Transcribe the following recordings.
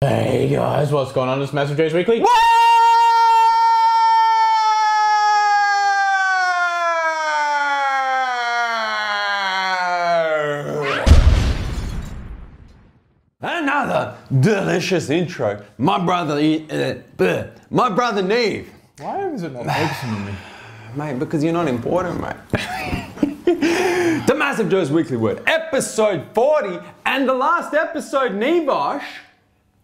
Hey guys, what's going on? It's MassiveJoes Weekly. Another delicious intro. My brother Neve. Why is it not focusing on me? Mate, because you're not important, mate. The MassiveJoes Weekly Word, episode 40, and the last episode, Nevosh,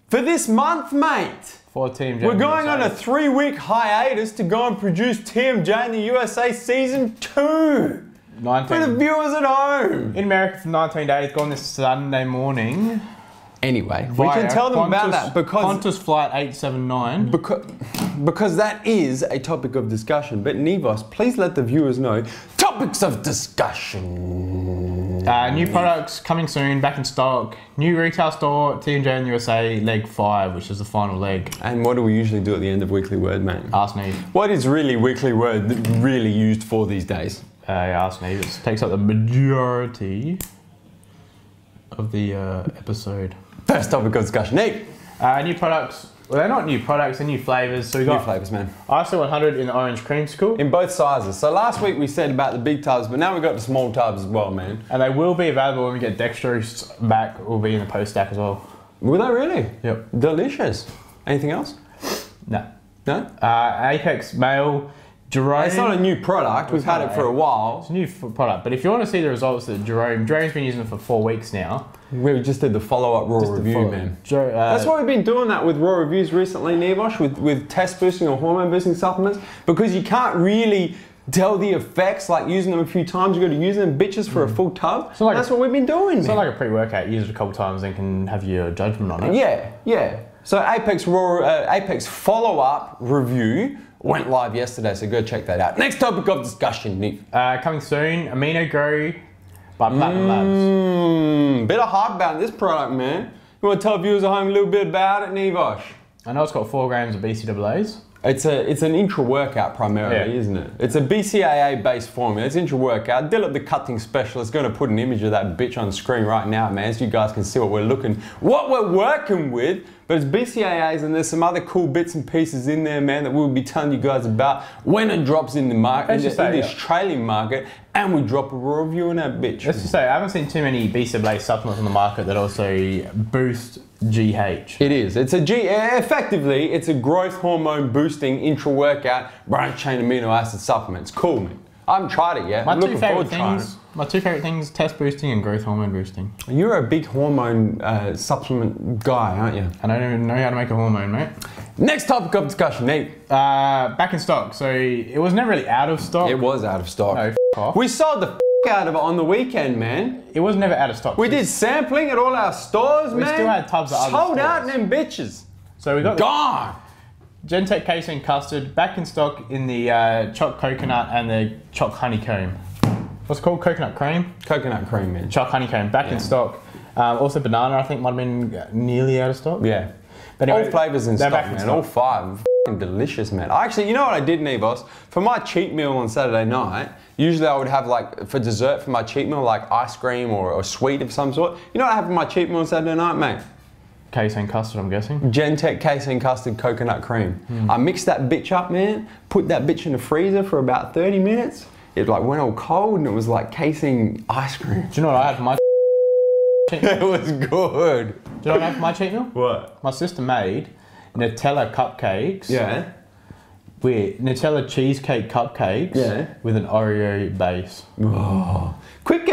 for this month, mate. For TMJ. We're going on a 3-week hiatus to go and produce TMJ In The USA Season 2. 19. For the viewers at home. In America for 19 days, gone this Sunday morning. Anyway, we can tell them about that because Qantas Flight 879. Because that is a topic of discussion. But Nevos, please let the viewers know topics of discussion. New products coming soon, back in stock. New retail store, TMJ In The USA, leg 5, which is the final leg. And what do we usually do at the end of Weekly Word, mate? ASKNeve. What is really Weekly Word really used for these days? ASKNeve. It takes up the majority of the episode. First topic of discussion, Neve. New products. Well, they're not new products, they're new flavours. So we got new flavours, man. ISO 100 in the orange creamsicle. In both sizes. So last week we said about the big tubs, but now we've got the small tubs as well, man. And they will be available when we get dextrose back. Will be in the post stack as well. Will they really? Yep. Delicious. Anything else? No. No? Apex male. Jerome. It's not a new product. We've had it for a while. It's a new product. But if you want to see the results that Jerome's been using it for 4 weeks now. We just did the follow-up raw review, man. That's why we've been doing that with raw reviews recently, Nevosh, with test boosting or hormone boosting supplements, because you can't really tell the effects like using them a few times. You've got to use them bitches for a full tub. So that's what we've been doing, It's not like a pre-workout. Use it a couple times and can have your judgment on it. Yeah, yeah. So Apex follow-up review went live yesterday, so go check that out. Next topic of discussion, Neve. Coming soon, Amino Grow by Platinum Labs. Bit of hype about this product, man. You want to tell viewers at home a little bit about it, Nevosh? I know it's got 4 grams of BCAAs. It's an intra-workout primarily, isn't it? It's a BCAA-based formula. It's intra-workout. Dilip, the cutting specialist, is going to put an image of that bitch on screen right now, man, so you guys can see what we're working with. But it's BCAAs, and there's some other cool bits and pieces in there, man, that we'll be telling you guys about when it drops in the market, in this trailing market, and we drop a raw review on that bitch. Let's just say, I haven't seen too many BCAA supplements on the market that also boost GH. It is. Effectively, it's a growth hormone boosting intra-workout branched chain amino acid supplement. It's cool, man. I haven't tried it yet. My two favorite things, test boosting and growth hormone boosting. You're a big hormone supplement guy, aren't you? I don't even know how to make a hormone, mate. Next topic of discussion, Neve. Back in stock. So it was never really out of stock. It was out of stock. No, off. We sold the out of it on the weekend, man. It was never out of stock. We did sampling at all our stores, man. We still had tubs of other sold stores. out in them bitches. So we got gone. Gentech casein custard back in stock in the choc coconut and the choc honeycomb. What's it called? Coconut cream? Coconut cream, man. Choc honeycomb back in stock. Also banana, I think, might have been nearly out of stock. Yeah. But anyway, all flavours in stock, man. All 5. F***ing delicious, man. Actually, you know what I did, Nevos? For my cheat meal on Saturday night, usually I would have, like, for dessert for my cheat meal, like ice cream or a sweet of some sort. You know what I have for my cheat meal on Saturday night, mate? Casein custard, I'm guessing. Gentech casein custard coconut cream. I mixed that bitch up, man. Put that bitch in the freezer for about 30 minutes. It like went all cold and it was like casein ice cream. Do you know what I had for my cheat meal? It was good. Do you know what I had for my cheat meal? What? My sister made Nutella cupcakes. Yeah. With Nutella cheesecake cupcakes. Yeah. With an Oreo base. Oh. Quick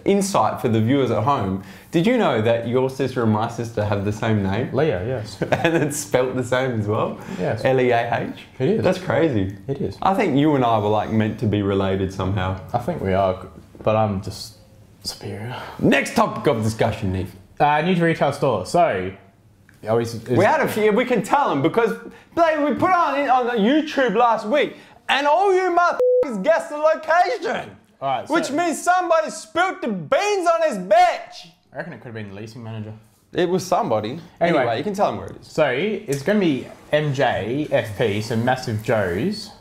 insight for the viewers at home. Did you know that your sister and my sister have the same name? Leah, yes. And it's spelt the same as well? Yes. L-E-A-H? It is. That's crazy. It is. I think you and I were like meant to be related somehow. I think we are, but I'm just superior. Next topic of discussion, Neve. New to retail store. So, we had a few, we can tell them because we put on YouTube last week and all you motherfuckers guessed the location. All right, which means somebody spilt the beans on his bitch. I reckon it could have been the leasing manager. It was somebody. Anyway, you can tell them where it is. So, it's going to be MJFP, so MassiveJoes,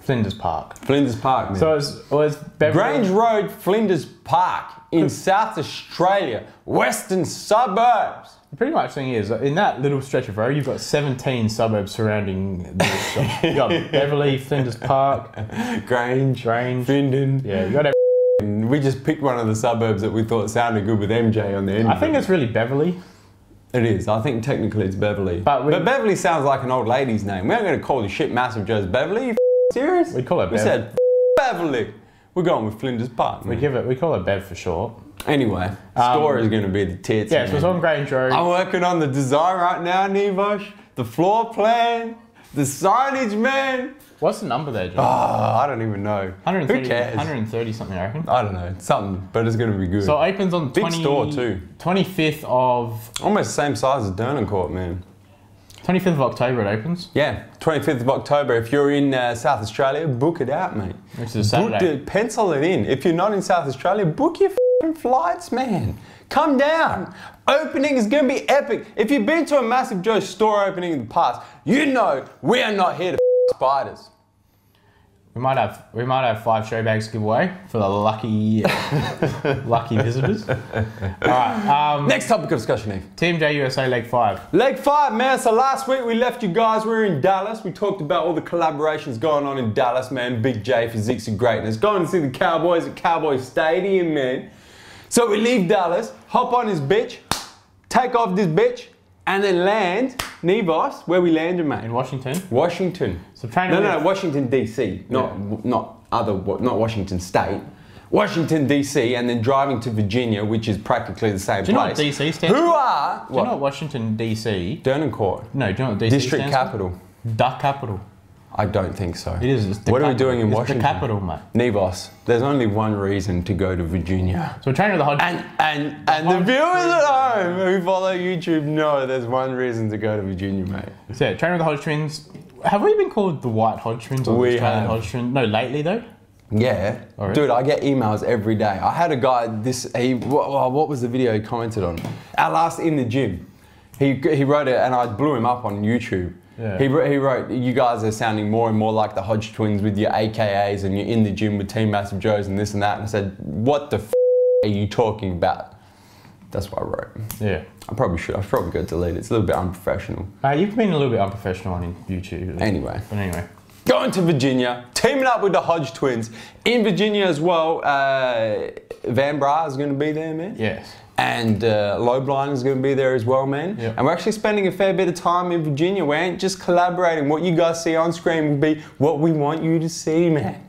Flinders Park. Flinders Park, man. So it was Beverly. Grange Road, Flinders Park in South Australia, western suburbs. The pretty much thing is, in that little stretch of road, you've got 17 suburbs surrounding the shop. You've got Beverly, Flinders Park, Grange, Findon. Yeah, you got and we just picked one of the suburbs that we thought sounded good with MJ on the end. I think it's really Beverly. It is. I think technically it's Beverly. But Beverly sounds like an old lady's name. We aren't going to call the shit MassiveJoes Beverly. You serious? We call it Bev. We said Beverly. We're going with Flinders Park, man. We call it Bev for short. Anyway, store is going to be the tits. Yeah, so it's on Grange Road. I'm working on the design right now, Neve. The floor plan, the signage, man. What's the number there, John? Oh, I don't even know. 130, Who cares? 130 something, I reckon. I don't know. Something, but it's going to be good. So it opens on big store too. 25th of... Almost the same size as Durnan Court, man. 25th of October it opens. Yeah, 25th of October. If you're in South Australia, book it out, mate. Which is Saturday. Pencil it in. If you're not in South Australia, book your flights, man. Come down. Opening is going to be epic. If you've been to a MassiveJoes store opening in the past, you know we are not here to spiders. We might have 5 show bags to give away for the lucky lucky visitors. All right. Next topic of discussion, Neve. TMJ USA Leg 5. Leg 5, man. So last week we left you guys. We were in Dallas. We talked about all the collaborations going on in Dallas, man. Big J, Physiques of Greatness. Going to see the Cowboys at Cowboy Stadium, man. So we leave Dallas, hop on this bitch, take off this bitch, and then land, Nevos, where we landed, mate. In Washington? Washington. So no, Washington, D.C., not Washington State. Washington, D.C., and then driving to Virginia, which is practically the same place. Do you know what D.C. stands for? Who are... Do you know what Washington, D.C.? Durnan Court. No, do you know what D.C. District stands Capital. For? The capital. I don't think so. It is. What are we doing in Washington? It's the capital, mate. Nevos, there's only one reason to go to Virginia. So we're training with the Hodge... And the viewers at home who follow YouTube know there's one reason to go to Virginia, mate. So yeah, training with the Hodge twins. Have we been called the White Hodge twins or the Australian Hodge twins? No, lately though. Yeah. Oh, really? Dude, I get emails every day. I had a guy, what was the video he commented on? Our last in the gym. He wrote it and I blew him up on YouTube. Yeah. He wrote, you guys are sounding more and more like the Hodge twins with your AKAs and you're in the gym with Team MassiveJoes and this and that. And I said, what the f are you talking about? That's what I wrote. Yeah. I probably got to delete it. It's a little bit unprofessional. You've been a little bit unprofessional on YouTube. Anyway. But anyway. Going to Virginia, teaming up with the Hodge twins. In Virginia as well, Van Bra is going to be there, man. Yes. And Lowblind is going to be there as well, man. Yep. And we're actually spending a fair bit of time in Virginia. We ain't just collaborating. What you guys see on screen will be what we want you to see, man.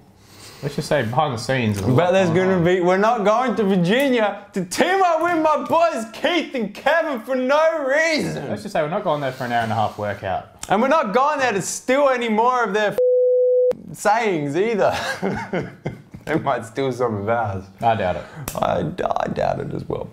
Let's just say behind the scenes. But there's going to be, we're not going to Virginia to team up with my boys Keith and Kevin for no reason. Let's just say we're not going there for an hour-and-a-half workout. And we're not going there to steal any more of their sayings either. They might steal some of ours. I doubt it. I doubt it as well.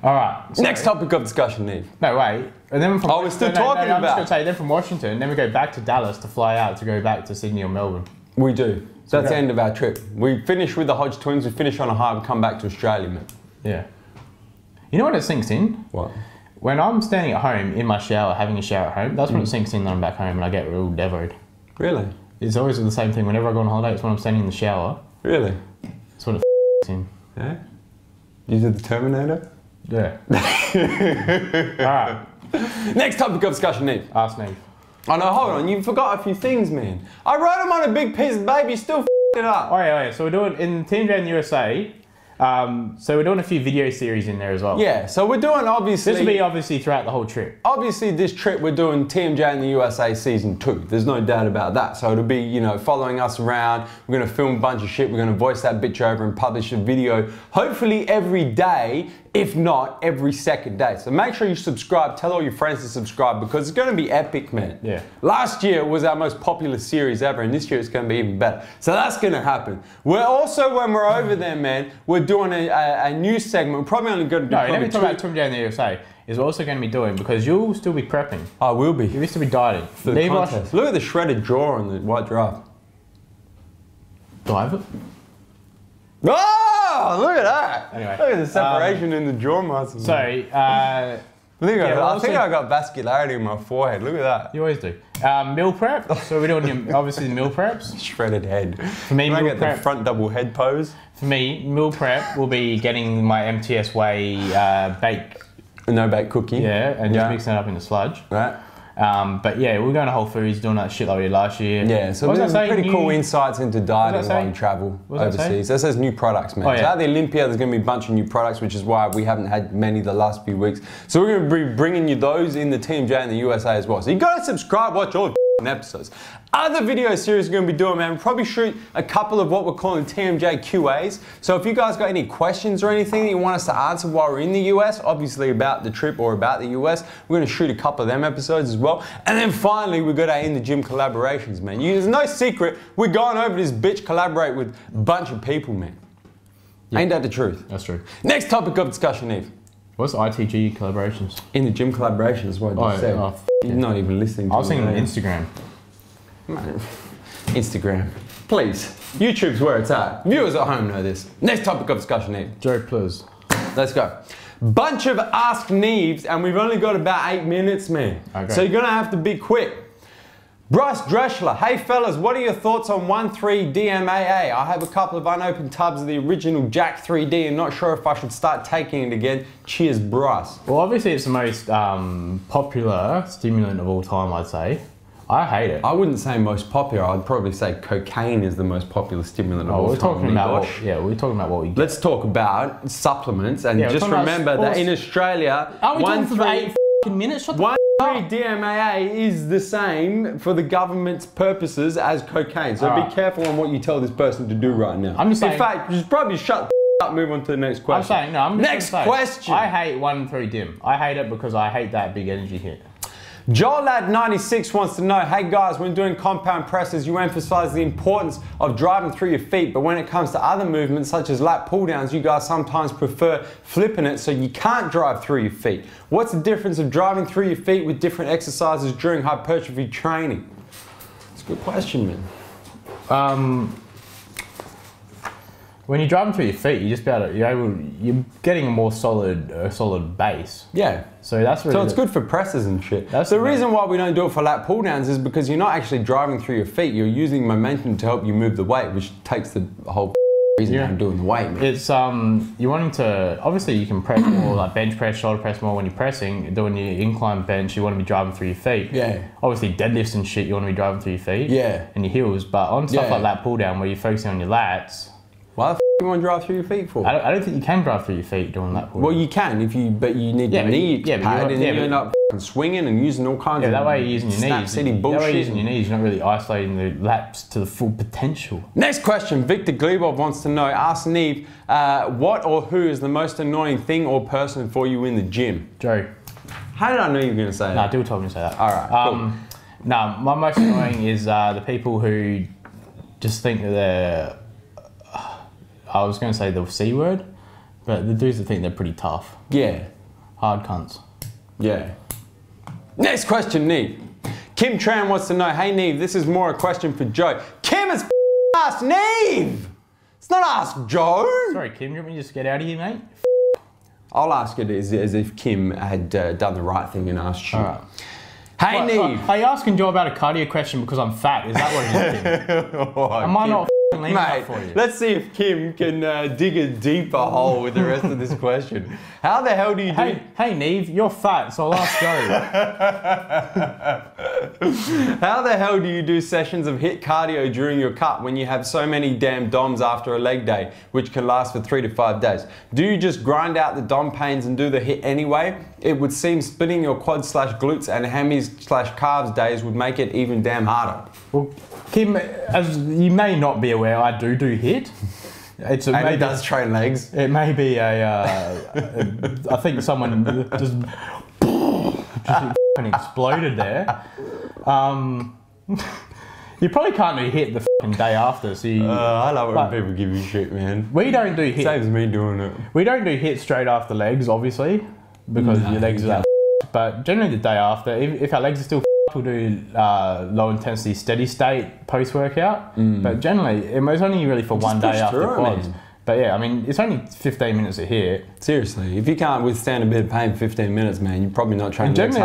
All right. Sorry. Next topic of discussion, Neve. No, wait. And then from we're still talking about. I'm just going to say, then from Washington, then we go back to Dallas to fly out to go back to Sydney or Melbourne. We do. So that's the end of our trip. We finish with the Hodge twins. We finish on a high. We come back to Australia, man. Yeah. You know what it sinks in? What? When I'm standing at home in my shower, having a shower at home, that's when it sinks in that I'm back home and I get real devoed. Really? It's always the same thing. Whenever I go on holiday, it's when I'm standing in the shower. Really? That's when it in. Yeah? You did the Terminator? Yeah. Alright. Next topic of discussion, Neve. ASKNeve. Oh no, hold on. You forgot a few things, man. I wrote them on a big piece of paper. You still it up. Oh yeah. So we're doing, in TMJ In The USA, so we're doing a few video series in there as well. Yeah, so we're doing obviously... This will be obviously throughout the whole trip. Obviously this trip we're doing TMJ In The USA Season 2. There's no doubt about that. So it'll be, you know, following us around. We're going to film a bunch of shit. We're going to voice that bitch over and publish a video. Hopefully every day, if not every second day. So make sure you subscribe. Tell all your friends to subscribe because it's going to be epic, man. Yeah. Last year was our most popular series ever and this year it's going to be even better. So that's going to happen. We're also, when we're over there, man, we're doing a new segment. We're probably only going to do let me talk about TMJ In The USA. Is also going to be doing because you'll still be prepping. I will be. You used to be dieting. For the contest. Look at the shredded jaw on the white giraffe. Do I have it? Oh, look at that. Anyway. Look at the separation in the jaw muscles. So, I think I got vascularity in my forehead. Look at that. You always do. Meal prep. So we're doing obviously the meal preps. Shredded head. For me, Can I meal get prep, the front double head pose? For me, meal prep will be getting my MTS Way bake. No bake cookie. Yeah, and just mixing it up in the sludge. Right. But yeah, we're going to Whole Foods doing that shit like we did last year. Yeah, so there's pretty cool insights into dieting while you travel overseas. That says new products, man. Oh, yeah. So at the Olympia, there's going to be a bunch of new products, which is why we haven't had many the last few weeks. So we're going to be bringing you those in the TMJ in the USA as well. So you got to subscribe, watch all the episodes. Other video series we're going to be doing, man, we'll probably shoot a couple of what we're calling TMJ QAs. So if you guys got any questions or anything that you want us to answer while we're in the US, obviously about the trip or about the US, we're going to shoot a couple of them episodes as well. And then finally, we've got our In The Gym collaborations, man. There's no secret, we're going over this bitch, collaborate with a bunch of people, man. Yep. Ain't that the truth? That's true. Next topic of discussion, Neve. What's ITG collaborations? In The Gym collaborations, what I just said. You're not even listening to I was thinking me. Instagram. Man, Instagram. Please. YouTube's where it's at. Viewers at home know this. Next topic of discussion, Neve. Joe, please. Let's go. Bunch of Ask Neves, and we've only got about 8 minutes, man. Okay. So you're gonna have to be quick. Bryce Dreschler, hey fellas, what are your thoughts on 1.3 DMAA? I have a couple of unopened tubs of the original Jack 3D and not sure if I should start taking it again. Cheers, Bryce. Well, obviously it's the most popular stimulant of all time, I'd say. I hate it. I wouldn't say most popular. I'd probably say cocaine is the most popular stimulant of all time. We're talking about what we get. Let's talk about supplements and just remember that in Australia, are we talking for 8 minutes? Shut the 1.3 DMAA is the same for the government's purposes as cocaine. So be careful on what you tell this person to do right now. I'm just saying. In fact, just probably shut the up, move on to the next question. I'm saying, no, I'm just next question. I hate 1.3 dim. I hate it because I hate that big energy hit. JoelLad96 wants to know, hey guys, when doing compound presses, you emphasize the importance of driving through your feet, but when it comes to other movements such as lat pull downs, you guys sometimes prefer flipping it so you can't drive through your feet. What's the difference of driving through your feet with different exercises during hypertrophy training? It's a good question, man. When you're driving through your feet, you just you're getting a more solid base. Yeah. So that's really. So it's good for presses and shit. That's the reason why we don't do it for lat pull downs is because you're not actually driving through your feet. You're using momentum to help you move the weight, which takes the whole reason I'm doing the weight, man. It's you're wanting to obviously you can press more like bench press, shoulder press more when you're pressing. Doing your incline bench, you want to be driving through your feet. Yeah. Obviously deadlifts and shit, you want to be driving through your feet. Yeah. And your heels, but on stuff like lat pull down where you're focusing on your lats. Why the f you want to drive through your feet for? I don't think you can drive through your feet doing that. Well, you can but you need your knee pad and you end up swinging and using all kinds of that way you're using your knees. Bullshit. That way you're using your knees, you're not really isolating the lats to the full potential. Next question, Victor Glebov wants to know, ask Neve, what or who is the most annoying thing or person for you in the gym? Joe. How did I know you were going to say that? No, Dill told me to say that. All right, cool. No, my most annoying is the people who just think that they're, I was going to say the C word, but the dudes that think they're pretty tough. Yeah. Hard cunts. Yeah. Next question, Neve. Kim Tran wants to know, hey Neve, this is more a question for Joe. Kim has asked Neve! It's not Ask Joe! Sorry, Kim, you want me to just get out of here, mate? I'll ask it as if Kim had done the right thing and asked you. Alright. Hey Neve! Are you asking Joe about a cardio question because I'm fat? Is that what it is, Kim? Am I not lean enough for you? Let's see if Kim can dig a deeper hole with the rest of this question. How the hell do you do... Hey Neve, you're fat, so I'll ask Joe. How the hell do you do sessions of HIIT cardio during your cut when you have so many damn DOMs after a leg day, which can last for 3 to 5 days? Do you just grind out the DOM pains and do the HIIT anyway? It would seem splitting your quads / glutes and hammies / calves days would make it even damn harder. Well, Kim, as you may not be aware, I do HIIT. It does train legs. It may be I think someone just exploded there. You probably can't do HIIT the day after. So I love it when people give you shit, man. We don't do HIIT. Saves me doing it. We don't do HIIT straight after legs, obviously, because your legs are that. But generally the day after, if our legs are still we'll do low intensity steady state post workout. But generally, it was only really for one day after quads. But yeah, I mean, it's only 15 minutes to hit. Seriously, if you can't withstand a bit of pain for 15 minutes, man, you're probably not training. Generally,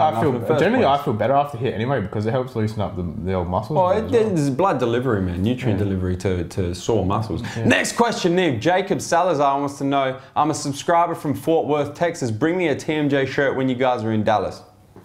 I feel better after hit anyway because it helps loosen up the old muscles. Oh, there's blood delivery, man, nutrient delivery to sore muscles. Yeah. Next question, Neve. Jacob Salazar wants to know, I'm a subscriber from Fort Worth, Texas. Bring me a TMJ shirt when you guys are in Dallas.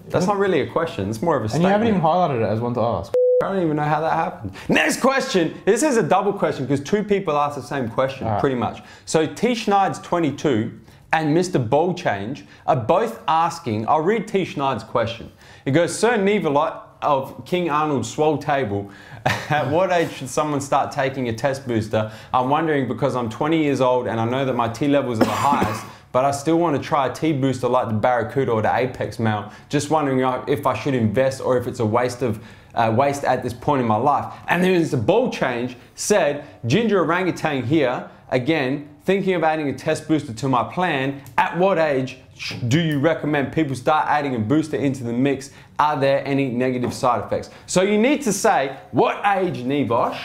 That's not really a question. It's more of a statement. And you haven't even highlighted it as one to ask. I don't even know how that happened. Next question. This is a double question because two people asked the same question, pretty much. So T Schneid's 22 and Mr. Ball Change are both asking, I'll read T Schneid's question. It goes, Sir Neve of King Arnold's Swole Table, at what age should someone start taking a test booster? I'm wondering because I'm 20 years old and I know that my T levels are the highest, but I still want to try a T booster like the Barracuda or the Apex male. Just wondering if I should invest or if it's a waste at this point in my life. And then Mr. Ball Change said, Ginger Orangutan here, again, thinking of adding a test booster to my plan. At what age do you recommend people start adding a booster into the mix? Are there any negative side effects? So you need to say, what age, Nebosh,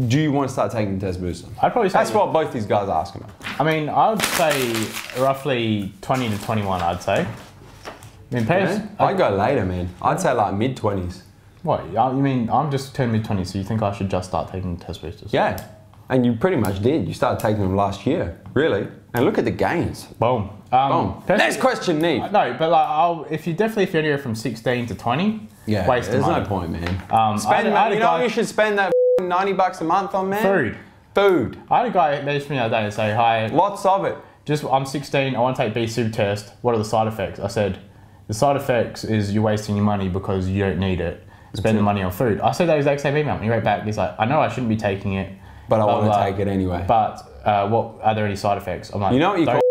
do you want to start taking the test booster? I'd probably say... That's what both these guys are asking about. I mean, I would say roughly 20 to 21, I'd say. I mean, I'd go later, man. I'd say like mid-20s. What? You mean, I'm just turned mid-20s, so you think I should just start taking test boosters? Yeah. And you pretty much did. You started taking them last year, really. And look at the gains. Boom. Boom. Next question, Neve. No, but like, if you're anywhere from 16 to 20, waste of money. There's no point, man. You know what you should spend that $90 a month on, man? Food. I had a guy message me the other day and say, hi. Lots of it. I'm 16, I want to take B-Sub test. What are the side effects? I said, the side effects is you're wasting your money because you don't need it. Spend the money on food. I said that exact same email. And he wrote back, he's like, I know I shouldn't be taking it. But I want to take it anyway. But what are there any side effects? I'm like, you know what you call?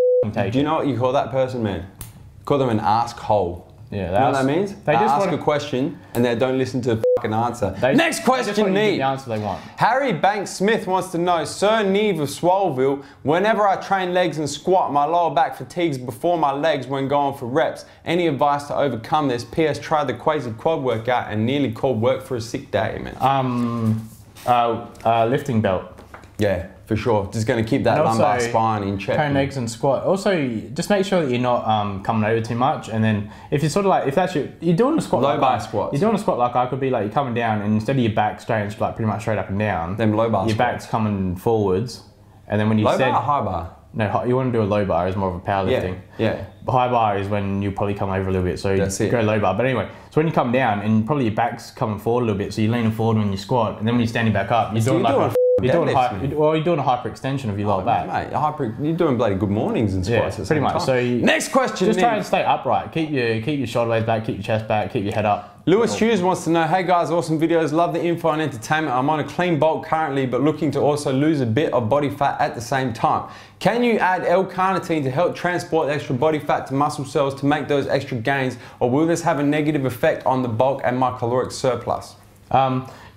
Do you know what you call that person, man? You call them an ask hole. Yeah, you know what that means? They just ask a question and they don't listen to the fucking answer. Next question, Neve. The answer they want. Harry Banks Smith wants to know, Sir Neve of Swoleville, whenever I train legs and squat, my lower back fatigues before my legs when going for reps. Any advice to overcome this? P.S. Tried the Quasi Quad workout and nearly called work for a sick day, man. Lifting belt. Yeah, for sure. Just going to keep that lumbar spine in check. Train legs and squat. Also, just make sure that you're not coming over too much. And then if you're sort of like, if that's you're doing a squat low bar squats. You're doing a squat like I could be like, you're coming down and instead of your back straight, like pretty much straight up and down. Them low bar your back's coming forwards. And then when you low bar or high bar? No, you want to do a low bar is more of a powerlifting. Yeah. High bar is when you probably come over a little bit, so you go low bar. But anyway, so when you come down and probably your back's coming forward a little bit, so you're leaning forward when you squat, and then when you're standing back up, you're doing a hyperextension of your lower back. Mate, you're doing bloody good mornings and squats. Yeah, pretty much. So next question. Just try and stay upright. Keep your shoulder blades back, keep your chest back, keep your head up. Lewis Hughes wants to know, hey guys, awesome videos, love the info and entertainment. I'm on a clean bulk currently, but looking to also lose a bit of body fat at the same time. Can you add L-carnitine to help transport extra body fat to muscle cells to make those extra gains, or will this have a negative effect on the bulk and my caloric surplus?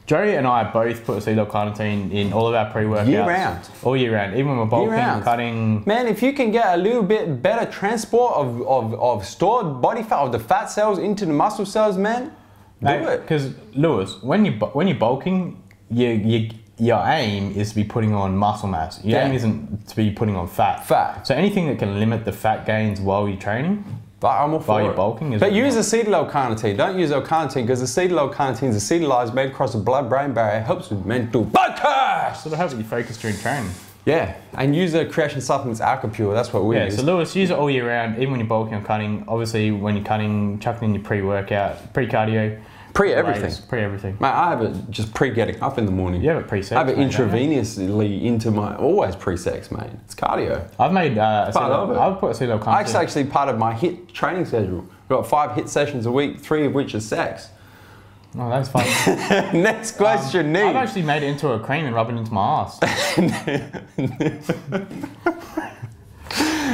Joey and I both put acetyl-carnitine in all of our pre-workouts. Year round. All year round, even when we're bulking, cutting. Man, if you can get a little bit better transport of stored body fat, of the fat cells into the muscle cells, man, do it. Because Lewis, when you're bulking, your aim is to be putting on muscle mass. Your aim isn't to be putting on fat. So anything that can limit the fat gains while you're training, I'm all for while you're bulking. But use acetyl-L-carnitine. Don't use L-carnitine because acetyl-L-carnitine is acetylized, made across the blood-brain barrier. It helps with mental focus. Sort of helps you focus during training. Yeah, and use the creation supplements Alka-Pure. That's what we use. So Lewis, use it all year round, even when you're bulking or cutting. Obviously, when you're cutting, chucking in your pre-workout, pre-cardio. Pre-everything. Pre-everything. Mate, I have it just pre-getting up in the morning. You have it pre-sex. I have it intravenously into my, always pre-sex, mate. It's cardio. I've made, part of it. I've put acetyl-carnitine. It's actually part of my HIIT training schedule. I've got 5 HIIT sessions a week, 3 of which are sex. Oh, that's fun. Next question, Neve. I've actually made it into a cream and rubbed it into my ass.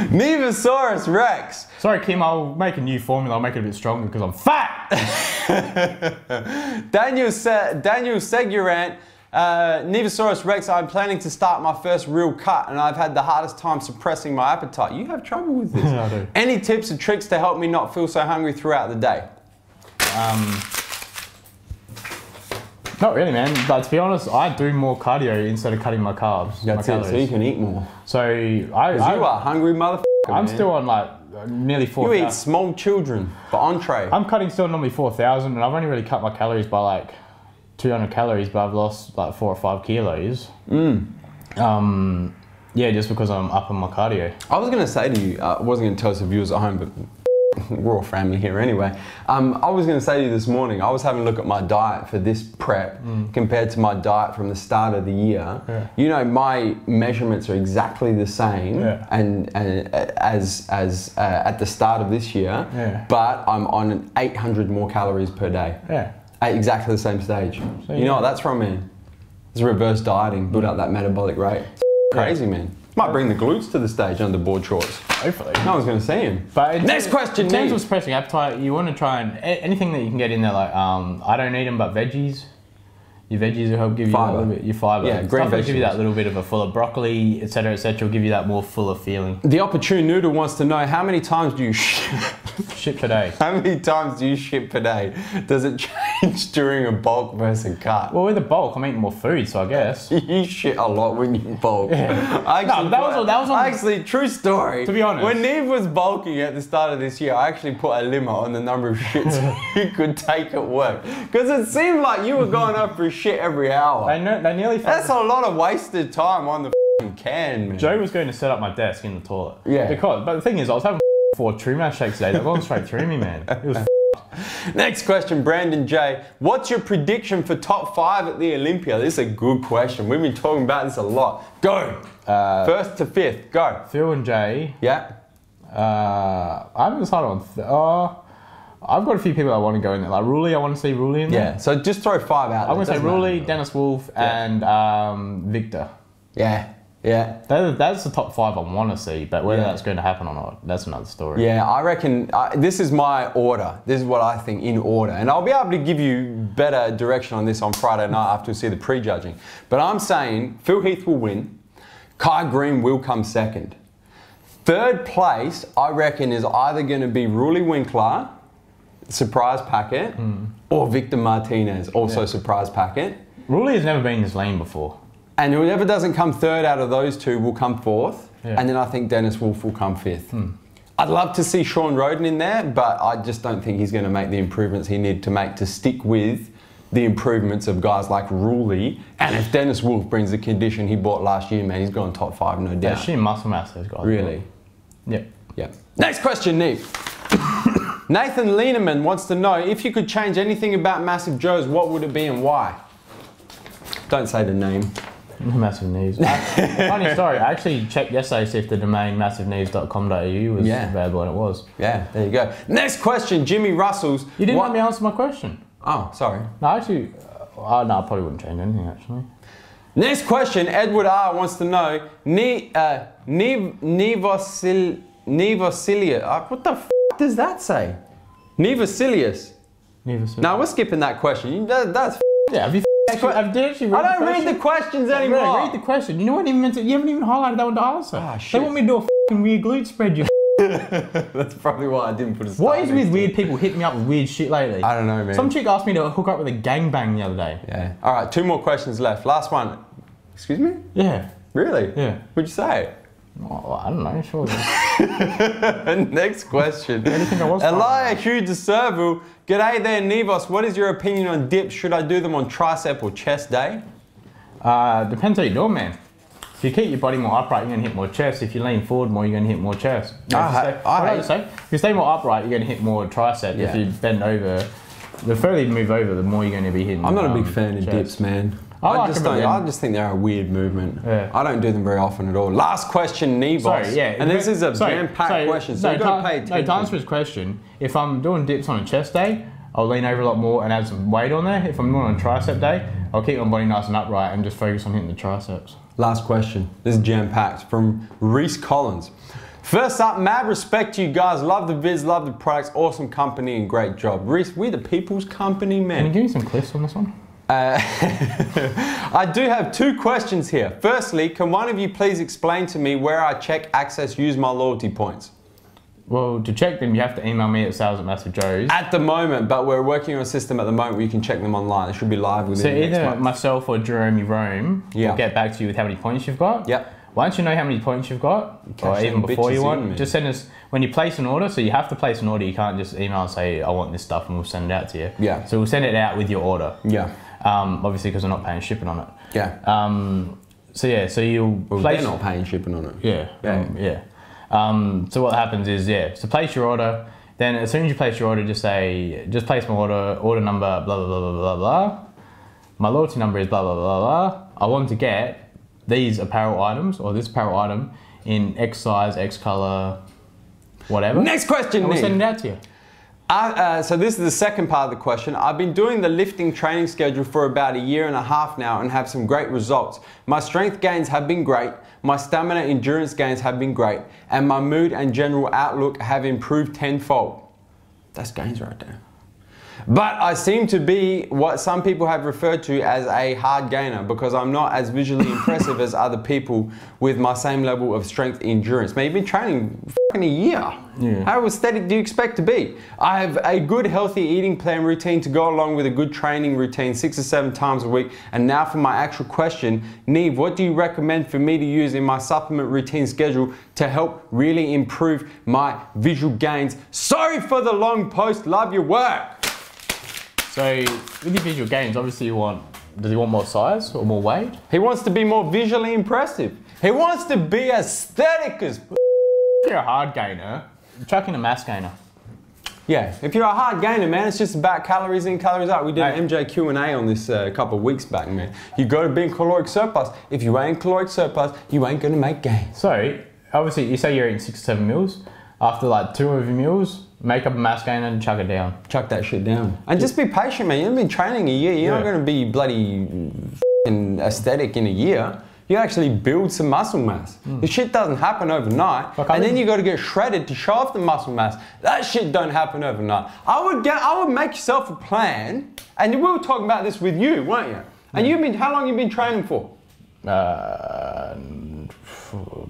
Nevosaurus Rex. Sorry, Kim, I'll make a new formula. I'll make it a bit stronger because I'm fat. Daniel Segurant, Nevosaurus Rex, I'm planning to start my first real cut and I've had the hardest time suppressing my appetite. You have trouble with this. I do. Any tips or tricks to help me not feel so hungry throughout the day? Not really, man. But to be honest, I do more cardio instead of cutting my carbs. That's it, so you can eat more. So you are hungry motherfucker, I'm still on like nearly 4,000. You eat small children for entree. I'm cutting still normally 4,000 and I've only really cut my calories by like 200 calories, but I've lost like 4 or 5 kilos. Yeah, just because I'm up on my cardio. I was going to say to you, I wasn't going to tell us the viewers at home, but we're all family here anyway. I was going to say to you this morning, I was having a look at my diet for this prep compared to my diet from the start of the year. Yeah. You know, my measurements are exactly the same and as at the start of this year, but I'm on 800 more calories per day. Yeah. At exactly the same stage. So, you know what that's from, man? It's reverse dieting, build up that metabolic rate. Crazy, man. Might bring the glutes to the stage under board shorts. Hopefully. No one's going to see him. But next question, in terms of suppressing appetite, you want to try and anything that you can get in there, like I don't eat them, but veggies. Your veggies will help give you a little bit, your fibre. Yeah, green vegetables. Will give you that little bit of a fuller broccoli, etc., etc. Will give you that more fuller feeling. The Opportune Noodle wants to know, how many times do you shit per day? How many times do you shit per day? Does it change during a bulk versus cut? Well, with a bulk, I'm eating more food, so I guess. You shit a lot when you bulk. Yeah. Actually, true story. To be honest. When Neve was bulking at the start of this year, I actually put a limit on the number of shits you could take at work. Because it seemed like you were going up for shit every hour. They nearly. That's a lot of wasted time on the can, man. Joe was going to set up my desk in the toilet. Yeah. But the thing is, I was having 4 True Mass shakes today. They're going straight through me, man. It was Next question, Brandon J. What's your prediction for top 5 at the Olympia? This is a good question. We've been talking about this a lot. Go. First to 5th. Go. Phil and Jay. Yeah. I haven't decided on. I've got a few people I want to go in there. Like Ruley, I want to see Ruley in there. Yeah, so just throw 5 out there. I'm going to say Ruley, Dennis Wolf, and Victor. Yeah, yeah. That's the top 5 I want to see, but whether that's going to happen or not, that's another story. Yeah, I reckon this is my order. This is what I think in order. And I'll be able to give you better direction on this on Friday night after we see the prejudging. But I'm saying Phil Heath will win. Kai Green will come 2nd. 3rd place, I reckon, is either going to be Ruley Winkler, surprise packet, or Victor Martinez, also surprise packet. Ruley has never been this lane before. And whoever doesn't come 3rd out of those 2 will come 4th. Yeah. And then I think Dennis Wolf will come 5th. I'd love to see Sean Roden in there, but I just don't think he's going to make the improvements he needs to make to stick with the improvements of guys like Ruley. And if Dennis Wolf brings the condition he bought last year, man, he's going top 5, no doubt. Yeah, sheer muscle mass, those guys. Really? Yep. Yep. Next question, Neve. Nathan Lieneman wants to know, if you could change anything about MassiveJoes, what would it be and why? Don't say the name. Massive Neves. Funny story, I actually checked yesterday to see if the domain massiveneves.com.au was available, and it was. Yeah, there you go. Next question, Jimmy Russell's. You didn't let me answer my question. Oh, sorry. No, actually, no, I probably wouldn't change anything, actually. Next question, Edward R. wants to know, Nevosilius. What the f does that say? Nevosilius. No, we're skipping that question. That's yeah, have you actually read I don't read the questions anymore. Read the question. You know what? You haven't even highlighted that one to answer. Oh, shit. They want me to do a f***ing weird glute spread, you That's probably why I didn't put a What is with weird people hitting me up with weird shit lately? I don't know, man. Some chick asked me to hook up with a gangbang the other day. Yeah. All right, 2 more questions left. Last one. Excuse me? Yeah. Really? Yeah. What'd you say? Oh, I don't know, sure. Next question. Anything I was Elia Hugh de Serval. G'day there, Nevos. What is your opinion on dips? Should I do them on tricep or chest day? Depends how you do it, man. If you keep your body more upright, you're going to hit more chest. If you lean forward more, you're going to hit more chest. If you stay more upright, you're going to hit more tricep. Yeah. If you bend over, the further you move over, the more you're going to be hitting I'm not a big fan of dips, man. I just think they're a weird movement. Yeah. I don't do them very often at all. Last question, Nevos. Sorry, yeah. And this is a jam-packed question, so you've got to pay attention. No, to answer his question, if I'm doing dips on a chest day, I'll lean over a lot more and add some weight on there. If I'm doing on a tricep day, I'll keep my body nice and upright and just focus on hitting the triceps. Last question. This is jam-packed from Reese Collins. First up, mad respect to you guys. Love the vids, love the products, awesome company and great job. Reese, we're the people's company, man. Can you give me some clips on this one? I do have 2 questions here. Firstly, can one of you please explain to me where I check, access, use my loyalty points? Well, to check them, you have to email me at sales@MassiveJoes. At the moment, but we're working on a system at the moment where you can check them online. It should be live within the next month. So either myself or Jeremy Rome will get back to you with how many points you've got. Yep. Once you know how many points you've got, or even before you want, just send us, when you place an order, so you have to place an order, you can't just email and say, I want this stuff, and we'll send it out to you. Yeah. So we'll send it out with your order. Yeah. Obviously, because we're not paying shipping on it. Yeah. So yeah, so you'll place... They're not paying shipping on it. Yeah. So what happens is, so place your order, then as soon as you place your order, just say, just place my order number, blah, blah, blah, blah, blah, blah. My loyalty number is blah, blah, blah, blah. I want to get these apparel items, or this apparel item, in X size, X color, whatever. Next question, and we'll send it out to you. So this is the second part of the question. I've been doing the lifting training schedule for about 1.5 years now and have some great results. My strength gains have been great, my stamina endurance gains have been great, and my mood and general outlook have improved tenfold. That's gains right there. But I seem to be what some people have referred to as a hard gainer because I'm not as visually impressive as other people with my same level of strength endurance. Man, you've been training fucking 1 year. Yeah. How aesthetic do you expect to be? I have a good healthy eating plan routine to go along with a good training routine 6 or 7 times a week. And now for my actual question, Neve, what do you recommend for me to use in my supplement routine schedule to help really improve my visual gains? Sorry for the long post, love your work. So with your visual gains, obviously does he want more size or more weight? He wants to be more visually impressive. He wants to be aesthetic as If you're a hard gainer, chuck in a mass gainer. Yeah, if you're a hard gainer, man, it's just about calories in, calories out. We did an MJ Q&A on this a couple of weeks back, man. You got to be in caloric surplus. If you ain't in caloric surplus, you ain't going to make gains. So, obviously, you say you're eating 6 or 7 meals. After like 2 of your meals, make up a mass gainer and chuck it down. Chuck that shit down. And just be patient, man. You've been training 1 year. You're not going to be bloody aesthetic in 1 year. You actually build some muscle mass. This shit doesn't happen overnight. And then you got to get shredded to show off the muscle mass. That shit don't happen overnight. I would make yourself a plan. And we were talking about this with you, weren't you? And how long you been training for?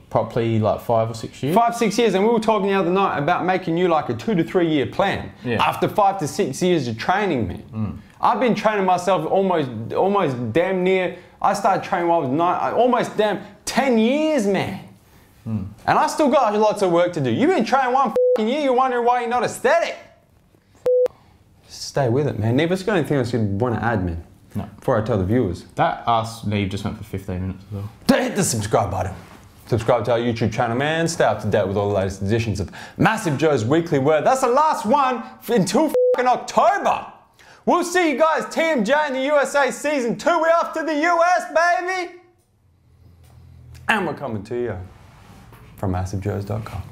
Probably like 5 or 6 years. 5, 6 years, and we were talking the other night about making you like a 2 to 3 year plan. After 5 to 6 years of training me. I've been training myself almost damn near, I started training when I was 9, almost damn 10 years, man. And I still got lots of work to do. You've been training 1 fucking year, you're wondering why you're not aesthetic. Stay with it, man. Neve, what's the only thing else you'd want to add, man? No. Before I tell the viewers. That AskNeve just went for 15 minutes as well. Don't hit the subscribe button. Subscribe to our YouTube channel, man. Stay up to date with all the latest editions of MassiveJoes Weekly WORD. That's the last one until fucking October. We'll see you guys, TMJ in the USA Season 2. We're off to the US, baby. And we're coming to you from MassiveJoes.com.